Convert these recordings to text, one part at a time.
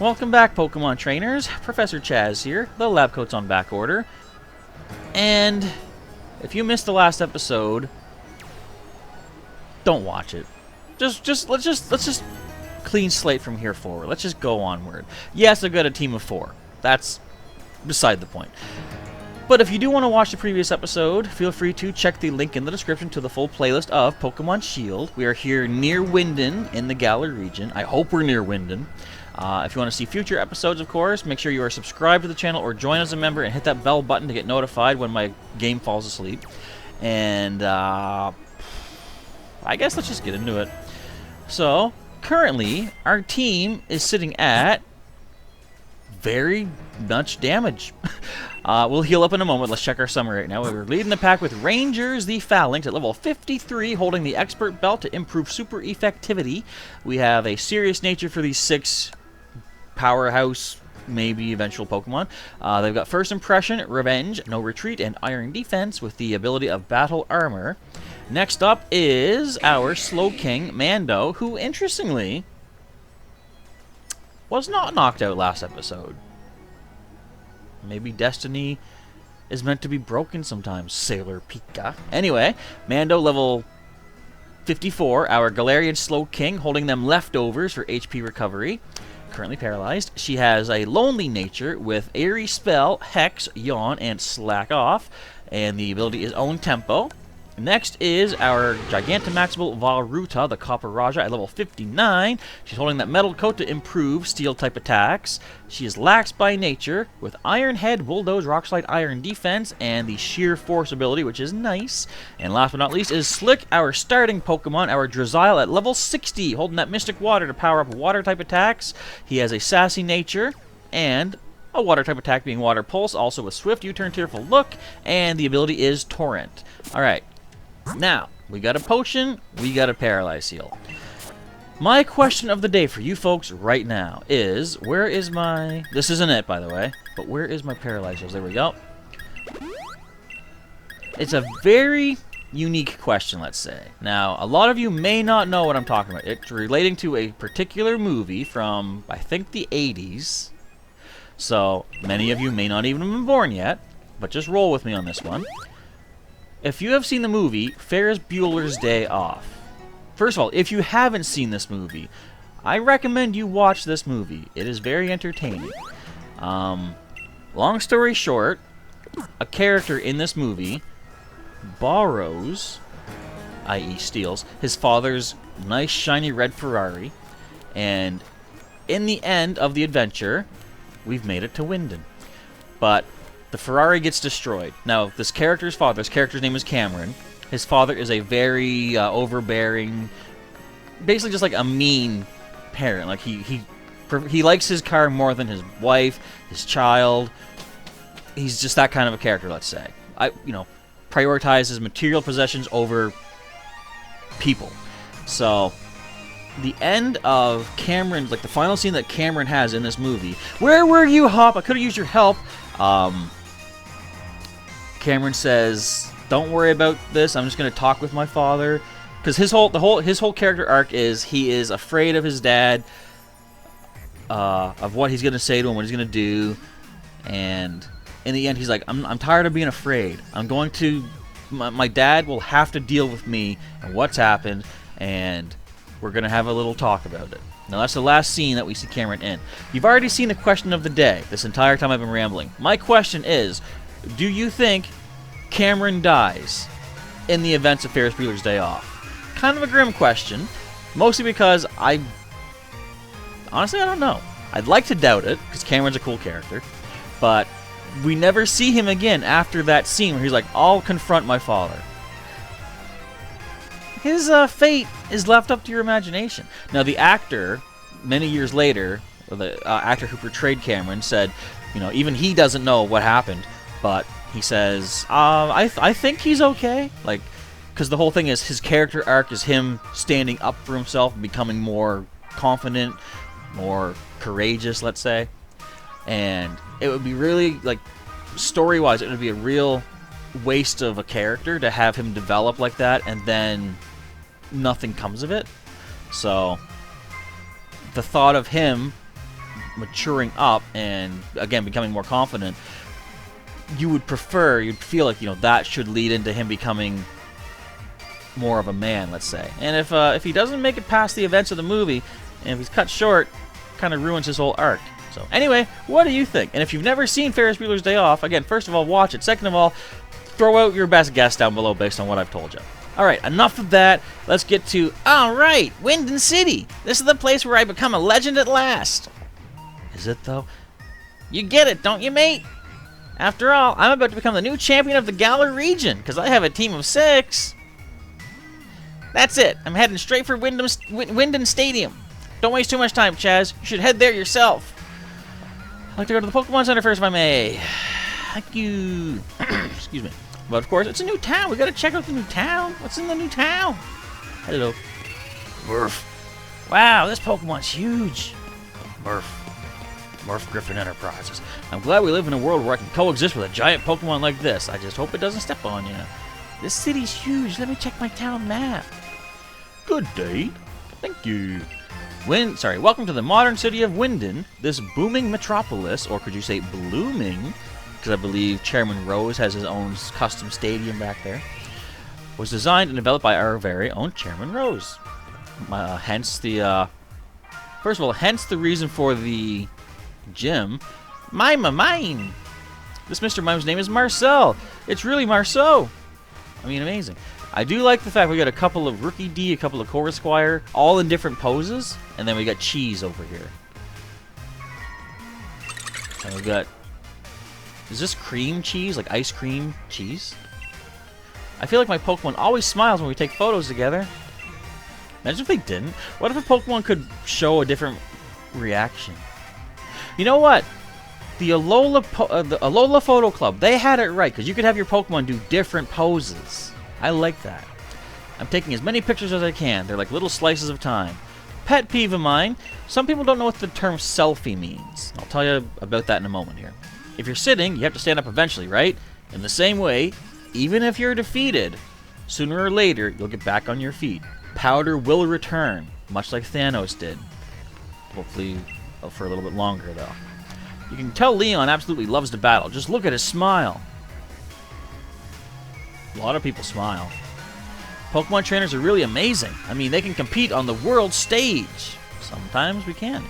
Welcome back, Pokemon Trainers. Professor Chaz here. The lab coat's on back order. And if you missed the last episode, don't watch it. Let's just clean slate from here forward. Let's just go onward. Yes, I've got a team of 4. That's beside the point. But if you do want to watch the previous episode, feel free to check the link in the description to the full playlist of Pokemon Shield. We are here near Wyndon in the Galar region. I hope we're near Wyndon. If you want to see future episodes, of course, make sure you are subscribed to the channel or join as a member and hit that bell button to get notified when my game falls asleep. And I guess let's just get into it. So, currently, our team is sitting at very much damage. We'll heal up in a moment. Let's check our summary right now. We're leading the pack with Rangers, the Phalanx, at level 53, holding the Expert Belt to improve super effectivity. We have a Serious Nature for these 6 powerhouse, maybe eventual Pokemon. They've got First Impression, Revenge, No Retreat, and Iron Defense with the ability of Battle Armor. Next up is our Slowking, Mando, who, interestingly, was not knocked out last episode. Maybe destiny is meant to be broken sometimes, Sailor Pika. Anyway, Mando level 54, our Galarian Slowking, holding them leftovers for HP recovery. Currently paralyzed. She has a Lonely Nature with Airy Spell, Hex, Yawn, and Slack Off. And the ability is Own Tempo. Next is our Gigantamaximal Valruta, the Copper Raja, at level 59. She's holding that Metal Coat to improve Steel-type attacks. She is lax by nature, with Iron Head, Bulldoze, Rock Slide, Iron Defense, and the Sheer Force ability, which is nice. And last but not least is Slick, our starting Pokemon, our Drizzile at level 60, holding that Mystic Water to power up Water-type attacks. He has a Sassy nature, and a Water-type attack being Water Pulse, also with Swift, U-Turn, Tearful Look, and the ability is Torrent. Alright. Now, we got a potion, we got a paralyze heal. My question of the day for you folks right now is, where is my... This isn't it, by the way, but where is my paralyze heals? There we go. It's a very unique question, let's say. Now, a lot of you may not know what I'm talking about. It's relating to a particular movie from, I think, the 80s. So, many of you may not even have been born yet, but just roll with me on this one. If you have seen the movie Ferris Bueller's Day Off, first of all, if you haven't seen this movie, I recommend you watch this movie. It is very entertaining. Long story short, a character in this movie borrows, i.e. steals, his father's nice shiny red Ferrari, and in the end of the adventure, we've made it to Wyndon. But the Ferrari gets destroyed. Now, this character's name is Cameron. His father is a very overbearing, basically just like a mean parent. Like he likes his car more than his wife, his child. He's just that kind of a character, let's say. Prioritizes material possessions over people. So, the end of Cameron's, like the final scene that Cameron has in this movie. Where were you, Hop? I could have used your help. Cameron says, "Don't worry about this. I'm just going to talk with my father," because his whole character arc is he is afraid of his dad, of what he's going to say to him, what he's going to do, and in the end, he's like, "I'm tired of being afraid. I'm going to, my dad will have to deal with me and what's happened, and we're going to have a little talk about it." Now, that's the last scene that we see Cameron in. You've already seen the question of the day this entire time I've been rambling. My question is, do you think Cameron dies in the events of Ferris Bueller's Day Off? Kind of a grim question, mostly because honestly, I don't know. I'd like to doubt it, because Cameron's a cool character, but we never see him again after that scene where he's like, "I'll confront my father." His fate is left up to your imagination. Now, the actor, many years later, the actor who portrayed Cameron said, even he doesn't know what happened, but he says, I think he's okay. Like, because the whole thing is his character arc is him standing up for himself and becoming more confident, more courageous, let's say. And it would be really, like, story-wise, it would be a real waste of a character to have him develop like that and then nothing comes of it. So the thought of him maturing up and, again, becoming more confident, you'd feel like, that should lead into him becoming more of a man, let's say. And if he doesn't make it past the events of the movie, and if he's cut short, kind of ruins his whole arc. So anyway, what do you think? And if you've never seen Ferris Bueller's Day Off, again, first of all, watch it. Second of all, throw out your best guess down below based on what I've told you. Alright, enough of that. Let's get to, alright, Wyndon City. This is the place where I become a legend at last. Is it, though? You get it, don't you, mate? After all, I'm about to become the new champion of the Galar region, because I have a team of 6. That's it. I'm heading straight for Wyndon Stadium. Don't waste too much time, Chaz. You should head there yourself. I'd like to go to the Pokemon Center first, if I may. Thank you. Excuse me. But of course, it's a new town. We gotta check out the new town. What's in the new town? Hello. Murph. Wow, this Pokemon's huge. Murph Griffin Enterprises. I'm glad we live in a world where I can coexist with a giant Pokemon like this. I just hope it doesn't step on you. This city's huge. Let me check my town map. Good day. Thank you. Welcome to the modern city of Wyndon, this booming metropolis, or could you say blooming, because I believe Chairman Rose has his own custom stadium back there, was designed and developed by our very own Chairman Rose. Hence the reason for the gym. Mine! This Mr. Mime's name is Marcel. It's really Marceau. I mean, amazing. I do like the fact we got a couple of Rookie D, a couple of Corusquire, all in different poses, and then we got Cheese over here. And we got... Is this cream cheese? Like ice cream cheese? I feel like my Pokemon always smiles when we take photos together. Imagine if they didn't. What if a Pokemon could show a different reaction? You know what? The Alola Photo Club, they had it right, because you could have your Pokemon do different poses. I like that. I'm taking as many pictures as I can. They're like little slices of time. Pet peeve of mine, some people don't know what the term selfie means. I'll tell you about that in a moment here. If you're sitting, you have to stand up eventually, right? In the same way, even if you're defeated, sooner or later, you'll get back on your feet. Powder will return, much like Thanos did. Hopefully for a little bit longer, though. You can tell Leon absolutely loves to battle. Just look at his smile. A lot of people smile. Pokemon trainers are really amazing. I mean, they can compete on the world stage. Sometimes we can.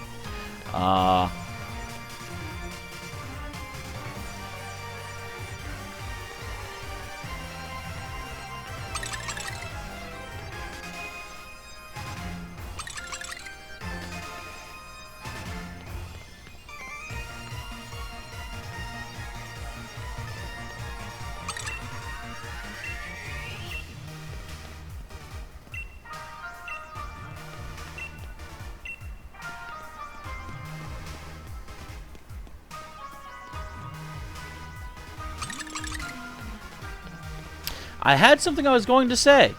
I had something I was going to say.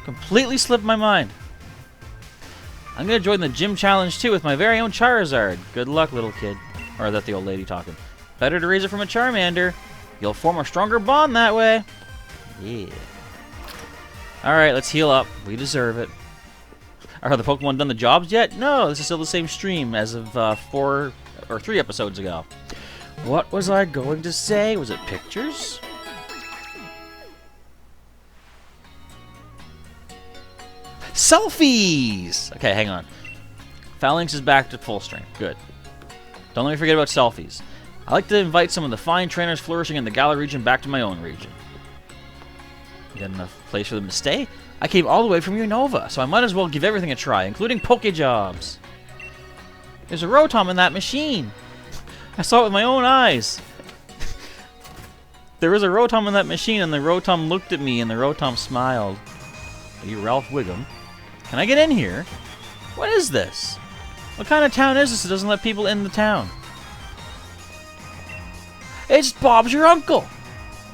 Completely slipped my mind. I'm going to join the gym challenge too with my very own Charizard. Good luck, little kid. Or is that the old lady talking? Better to raise it from a Charmander. You'll form a stronger bond that way. Yeah. Alright, let's heal up. We deserve it. Are the Pokemon done the jobs yet? No, this is still the same stream as of 4 or 3 episodes ago. What was I going to say? Was it pictures? Selfies! Okay, hang on. Phalanx is back to full strength. Good. Don't let me forget about selfies. I like to invite some of the fine trainers flourishing in the Galar region back to my own region. Got enough place for them to stay? I came all the way from Unova, so I might as well give everything a try, including Pokejobs. There's a Rotom in that machine. I saw it with my own eyes. There was a Rotom in that machine, and the Rotom looked at me, and the Rotom smiled. Are you Ralph Wiggum? Can I get in here? What is this? What kind of town is this that doesn't let people in the town? It's Bob's your uncle!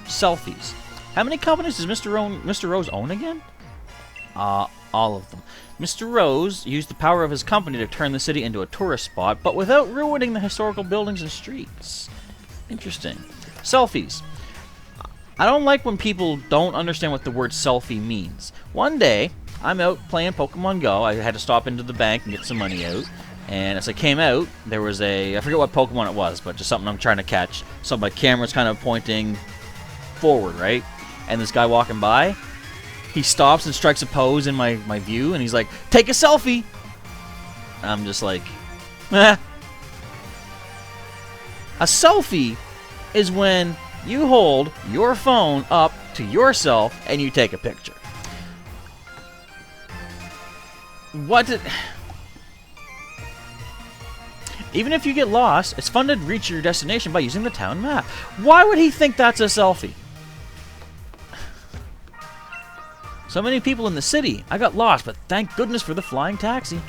Selfies. How many companies does Mr. Rose own again? All of them. Mr. Rose used the power of his company to turn the city into a tourist spot, but without ruining the historical buildings and streets. Interesting. Selfies. I don't like when people don't understand what the word selfie means. One day, I'm out playing Pokemon Go. I had to stop into the bank and get some money out. And as I came out, there was I forget what Pokemon it was, but just something I'm trying to catch. So my camera's kind of pointing forward, right? And this guy walking by, he stops and strikes a pose in my view, and he's like, "Take a selfie!" And I'm just like, eh. A selfie is when you hold your phone up to yourself and you take a picture. Even if you get lost, it's fun to reach your destination by using the town map. Why would he think that's a selfie? So many people in the city. I got lost, but thank goodness for the flying taxi.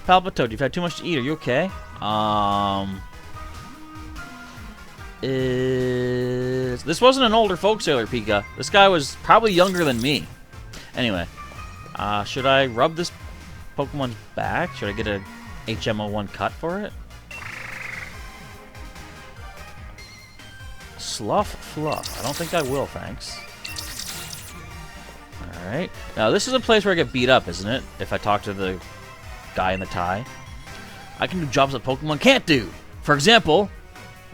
Palpitoad, you've had too much to eat. Are you okay? This wasn't an older folk sailor, Pika. This guy was probably younger than me. Anyway, should I rub this Pokemon's back? Should I get a HMO1 cut for it? Slough Fluff. I don't think I will, thanks. Alright. Now, this is a place where I get beat up, isn't it? If I talk to the guy in the tie. I can do jobs that Pokemon can't do. For example,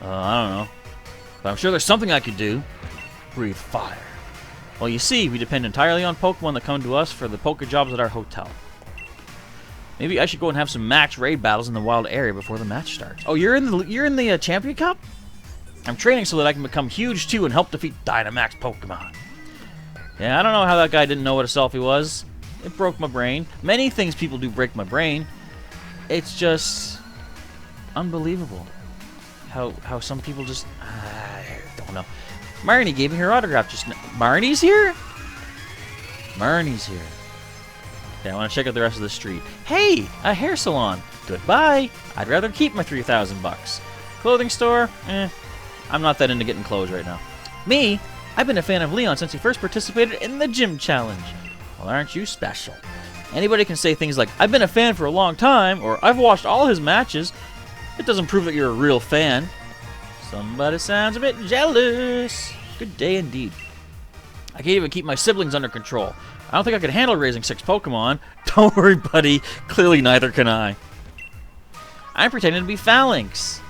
I don't know. But I'm sure there's something I could do. Breathe fire. Well, you see, we depend entirely on Pokemon that come to us for the Poke jobs at our hotel. Maybe I should go and have some max raid battles in the wild area before the match starts. Oh, you're in the Champion Cup? I'm training so that I can become huge too and help defeat Dynamax Pokemon. Yeah, I don't know how that guy didn't know what a selfie was. It broke my brain. Many things people do break my brain. It's just unbelievable how some people just I don't know. Marnie gave me her autograph just now. Marnie's here? Marnie's here. Okay, I want to check out the rest of the street. Hey, a hair salon. Goodbye. I'd rather keep my 3,000 bucks. Clothing store? I'm not that into getting clothes right now. Me? I've been a fan of Leon since he first participated in the gym challenge. Well, aren't you special? Anybody can say things like, I've been a fan for a long time, or I've watched all his matches. It doesn't prove that you're a real fan. Somebody sounds a bit jealous. Good day indeed. I can't even keep my siblings under control. I don't think I could handle raising 6 Pokemon. Don't worry, buddy. Clearly neither can I. I'm pretending to be Phalanx.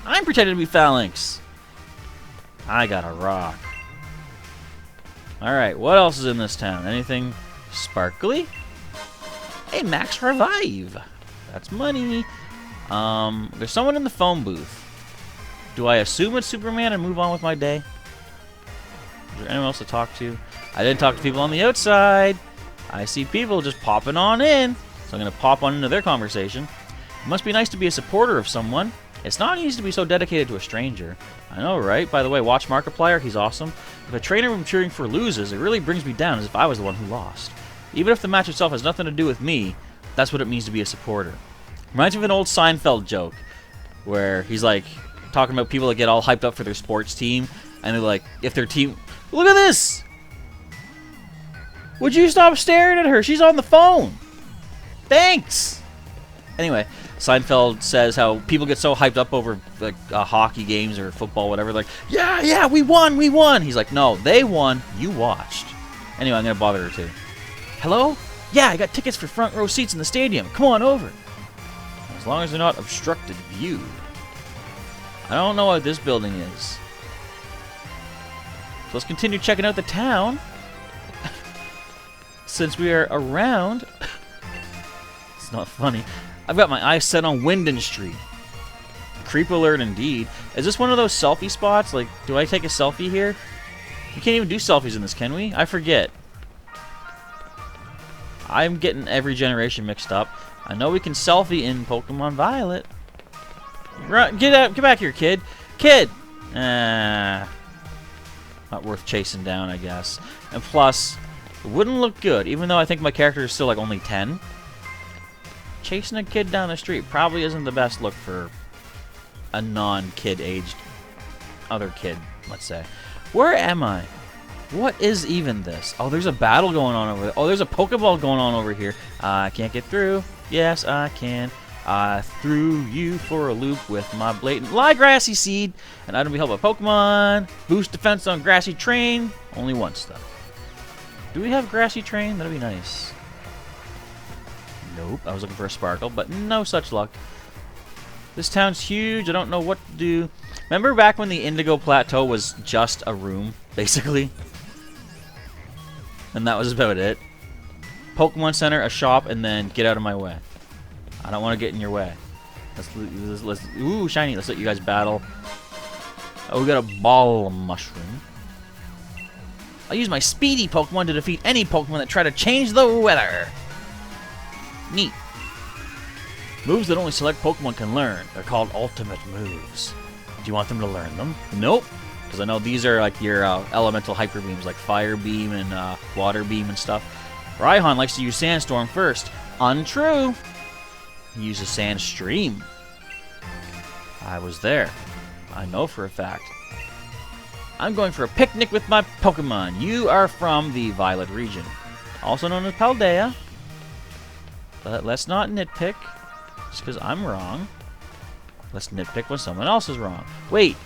I'm pretending to be Phalanx. I got a rock. Alright, what else is in this town? Anything sparkly? Hey, Max Revive. That's money. There's someone in the phone booth. Do I assume it's Superman and move on with my day? Is there anyone else to talk to? I didn't talk to people on the outside. I see people just popping on in. So I'm going to pop on into their conversation. It must be nice to be a supporter of someone. It's not easy to be so dedicated to a stranger. I know, right? By the way, watch Markiplier. He's awesome. If a trainer I'm cheering for loses, it really brings me down as if I was the one who lost. Even if the match itself has nothing to do with me, that's what it means to be a supporter. Reminds me of an old Seinfeld joke where he's like talking about people that get all hyped up for their sports team, and they're like, if their team... Look at this! Would you stop staring at her? She's on the phone! Thanks! Anyway, Seinfeld says how people get so hyped up over like hockey games or football, whatever. Like, yeah, we won, we won. He's like, no, they won. You watched. Anyway, I'm gonna bother her too. Hello? Yeah, I got tickets for front row seats in the stadium. Come on over. As long as they're not obstructed view. I don't know what this building is. So let's continue checking out the town. Since we are around. It's not funny. I've got my eyes set on Wyndon Street. Creep alert indeed. Is this one of those selfie spots? Like, do I take a selfie here? You can't even do selfies in this, can we? I forget. I'm getting every generation mixed up. I know we can selfie in Pokemon Violet. Get back here, kid. Kid! Not worth chasing down, I guess. And plus, it wouldn't look good, even though I think my character is still like only 10. Chasing a kid down the street probably isn't the best look for a non-kid aged other kid, let's say. Where am I? What is even this? Oh, there's a battle going on over there. Oh, there's a Pokeball going on over here. I can't get through. Yes, I can. I threw you for a loop with my blatant lie grassy seed. And item be helped by Pokemon. Boost defense on grassy train. Only once, though. Do we have grassy train? That'd be nice. Nope, I was looking for a sparkle, but no such luck. This town's huge, I don't know what to do. Remember back when the Indigo Plateau was just a room, basically? And that was about it. Pokemon Center, a shop, and then get out of my way. I don't want to get in your way. Let's ooh, shiny. Let's let you guys battle. Oh, we got a ball mushroom. I'll use my speedy Pokemon to defeat any Pokemon that try to change the weather. Neat. Moves that only select Pokemon can learn. They're called ultimate moves. Do you want them to learn them? Nope. Because I know these are like your elemental hyper beams, like Fire Beam and Water Beam and stuff. Raihan likes to use Sandstorm first. Untrue. He uses Sandstream. I was there. I know for a fact. I'm going for a picnic with my Pokemon. You are from the Violet region, also known as Paldea. But let's not nitpick, just because I'm wrong. Let's nitpick when someone else is wrong. Wait.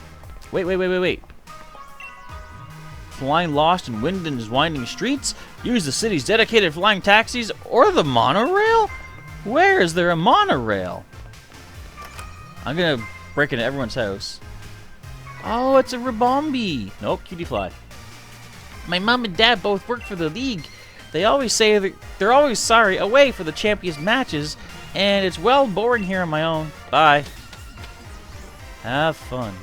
Flying lost in Wyndon's winding streets? Use the city's dedicated flying taxis or the monorail? Where is there a monorail? I'm gonna break into everyone's house. Oh, it's a Ribombee. Nope, Cutie Fly. My mom and dad both work for the league. They always say that they're always sorry away for the champions matches, and it's well boring here on my own. Bye. Have fun.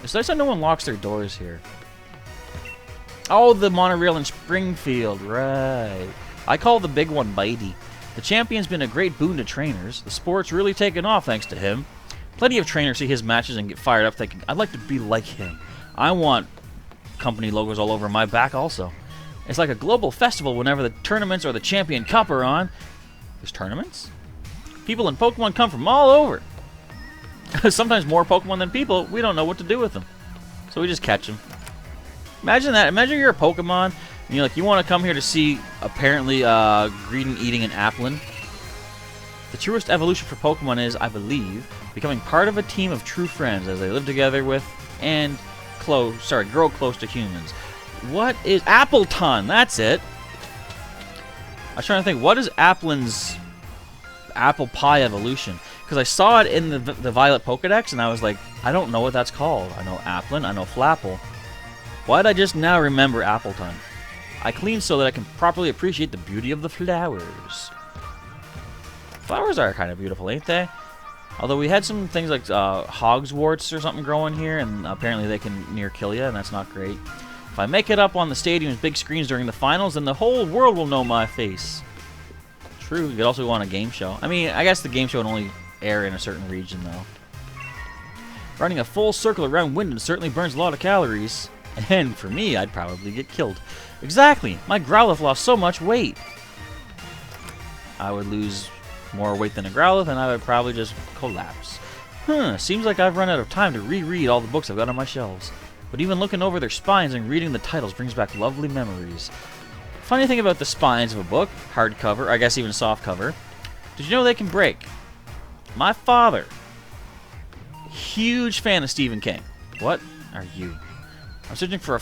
It's nice that no one locks their doors here. Oh, the monorail in Springfield, right. I call the big one Bitey. The champion's been a great boon to trainers. The sport's really taken off thanks to him. Plenty of trainers see his matches and get fired up thinking, I'd like to be like him. I want company logos all over my back also. It's like a global festival whenever the tournaments or the Champion Cup are on. There's tournaments? People in Pokemon come from all over. Sometimes more Pokemon than people, we don't know what to do with them. So we just catch them. Imagine that. Imagine you're a Pokemon, and you're like, you want to come here to see, apparently, Greedon eating an Applin. The truest evolution for Pokemon is, I believe, becoming part of a team of true friends as they live together with and grow close to humans. What is Appleton? That's it. I was trying to think, what is Applin's apple pie evolution? Because I saw it in the Violet Pokedex, and I was like, I don't know what that's called. I know Applin, I know Flapple. Why did I just now remember Appleton? I clean so that I can properly appreciate the beauty of the flowers. Flowers are kind of beautiful, ain't they? Although we had some things like hogsworts or something growing here, and apparently they can near kill you, and that's not great. If I make it up on the stadium's big screens during the finals, then the whole world will know my face. True, you could also go on a game show. I mean, I guess the game show would only air in a certain region, though. Running a full circle around Wyndon certainly burns a lot of calories. And for me, I'd probably get killed. Exactly! My Growlithe lost so much weight. I would lose more weight than a Growlithe, and I would probably just collapse. Seems like I've run out of time to reread all the books I've got on my shelves. But even looking over their spines and reading the titles brings back lovely memories. Funny thing about the spines of a book, hardcover, I guess even softcover, did you know they can break? My father, huge fan of Stephen King. What are you? I'm searching for a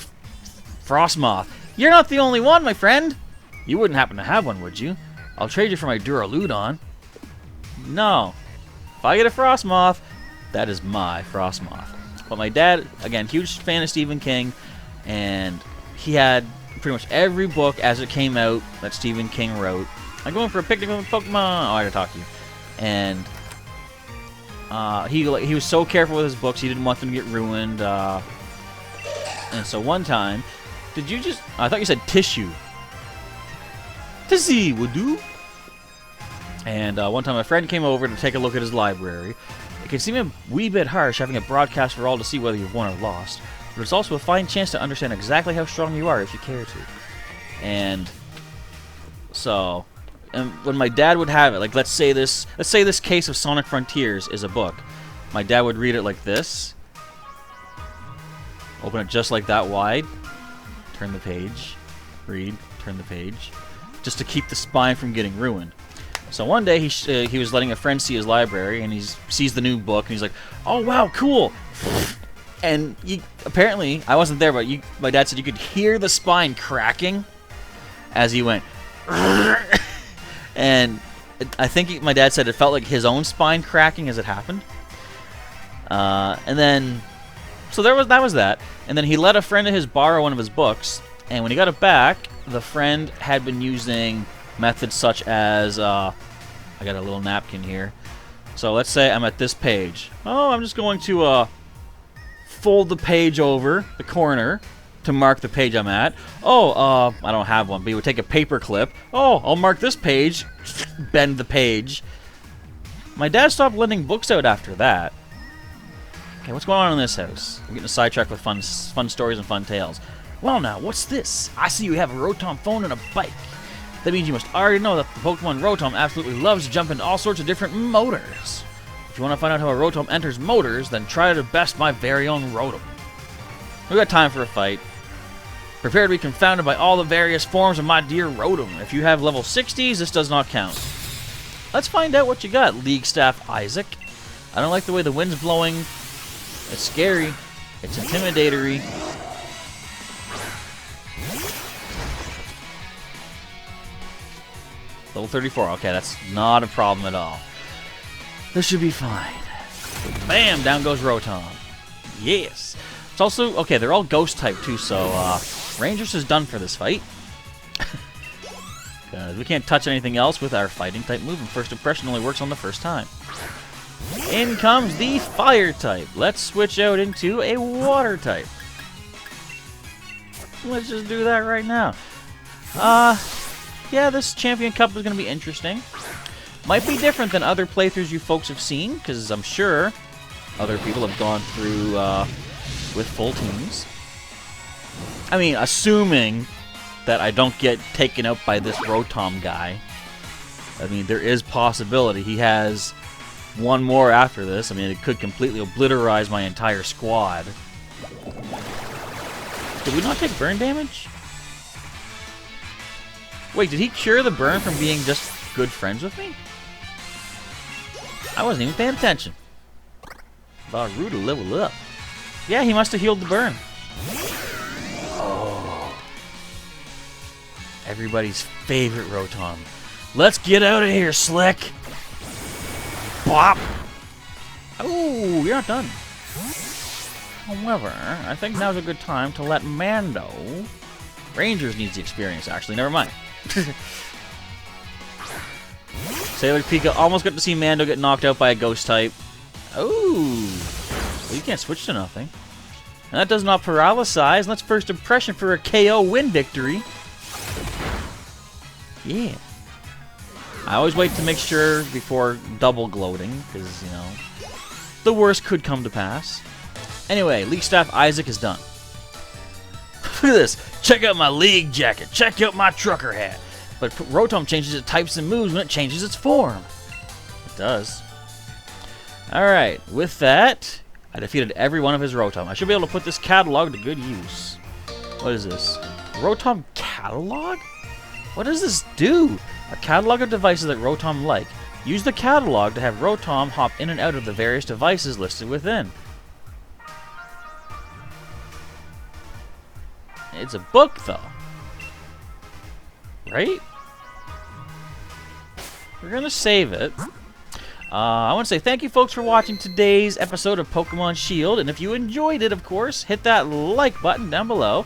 Frostmoth. You're not the only one, my friend. You wouldn't happen to have one, would you? I'll trade you for my Duraludon. No. If I get a Frostmoth, that is my Frostmoth. But my dad, again, huge fan of Stephen King, and he had pretty much every book as it came out that Stephen King wrote. I'm going for a picnic with Pokemon. Oh, I gotta talk to you. And he was so careful with his books, he didn't want them to get ruined. And so one time, did you just... I thought you said tissue. Tizzy would do. And one time a friend came over to take a look at his library. It can seem a wee bit harsh having a broadcast for all to see whether you've won or lost, but it's also a fine chance to understand exactly how strong you are if you care to. And so, and when my dad would have it, like let's say this case of Sonic Frontiers is a book, my dad would read it like this. Open it just like that wide. Turn the page. Read. Turn the page. Just to keep the spine from getting ruined. So one day he was letting a friend see his library, and he sees the new book, and he's like, "Oh wow, cool!" And apparently I wasn't there, but my dad said you could hear the spine cracking as he went, And I think my dad said it felt like his own spine cracking as it happened. And then, so that was that. And then he let a friend of his borrow one of his books. And when he got it back, the friend had been using methods such as, I got a little napkin here. So let's say I'm at this page. Oh, I'm just going to fold the page over the corner to mark the page I'm at. Oh, I don't have one, but you would take a paper clip. Oh, I'll mark this page, bend the page. My dad stopped lending books out after that. Okay, what's going on in this house? I'm getting sidetracked with fun stories and fun tales. Well now, what's this? I see you have a Rotom phone and a bike. That means you must already know that the Pokemon Rotom absolutely loves to jump into all sorts of different motors. If you want to find out how a Rotom enters motors, then try to best my very own Rotom. We got time for a fight. Prepare to be confounded by all the various forms of my dear Rotom. If you have level 60s, this does not count. Let's find out what you got, League Staff Isaac. I don't like the way the wind's blowing. It's scary. It's intimidatory. Level 34. Okay, that's not a problem at all. This should be fine. Bam! Down goes Rotom. Yes. It's also, okay, they're all ghost type too, so Rangers is done for this fight. Because we can't touch anything else with our fighting type move, and first impression only works on the first time. In comes the fire type. Let's switch out into a water type. Let's just do that right now. Yeah, this Champion Cup is going to be interesting. Might be different than other playthroughs you folks have seen, because I'm sure other people have gone through with full teams. I mean, assuming that I don't get taken out by this Rotom guy. I mean, there is possibility. He has one more after this. I mean, it could completely obliterate my entire squad. Did we not take burn damage? Wait, did he cure the burn from being just good friends with me? I wasn't even paying attention. Baru to level up. Yeah, he must have healed the burn. Oh. Everybody's favorite Rotom. Let's get out of here, Slick. Bop. Oh, you're not done. However, I think now's a good time to let Mando... Rangers needs the experience, actually. Never mind. Sailor Pika almost got to see Mando get knocked out by a ghost type. Oh, well, you can't switch to nothing. And that does not paralyze. Let's first impression for a KO win victory. Yeah. I always wait to make sure before double gloating, because, you know, the worst could come to pass. Anyway, League Staff Isaac is done. Look at this. Check out my League jacket. Check out my trucker hat. But Rotom changes its types and moves when it changes its form. It does. Alright, with that, I defeated every one of his Rotom. I should be able to put this catalog to good use. What is this? Rotom catalog? What does this do? A catalog of devices that Rotom like. Use the catalog to have Rotom hop in and out of the various devices listed within. It's a book, though. Right? We're going to save it. I want to say thank you, folks, for watching today's episode of Pokemon Shield. And if you enjoyed it, of course, hit that like button down below.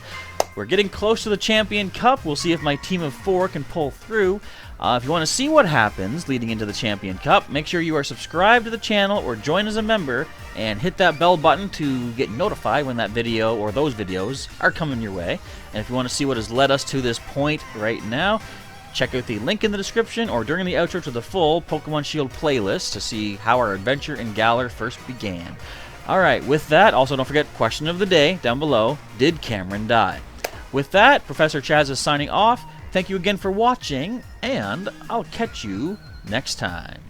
We're getting close to the Champion Cup. We'll see if my team of 4 can pull through. If you want to see what happens leading into the Champion Cup, make sure you are subscribed to the channel or join as a member and hit that bell button to get notified when that video or those videos are coming your way. And if you want to see what has led us to this point right now, check out the link in the description or during the outro to the full Pokemon Shield playlist to see how our adventure in Galar first began. Alright, with that, also don't forget, question of the day down below, did Cameron die? With that, Professor Chaz is signing off. Thank you again for watching, and I'll catch you next time.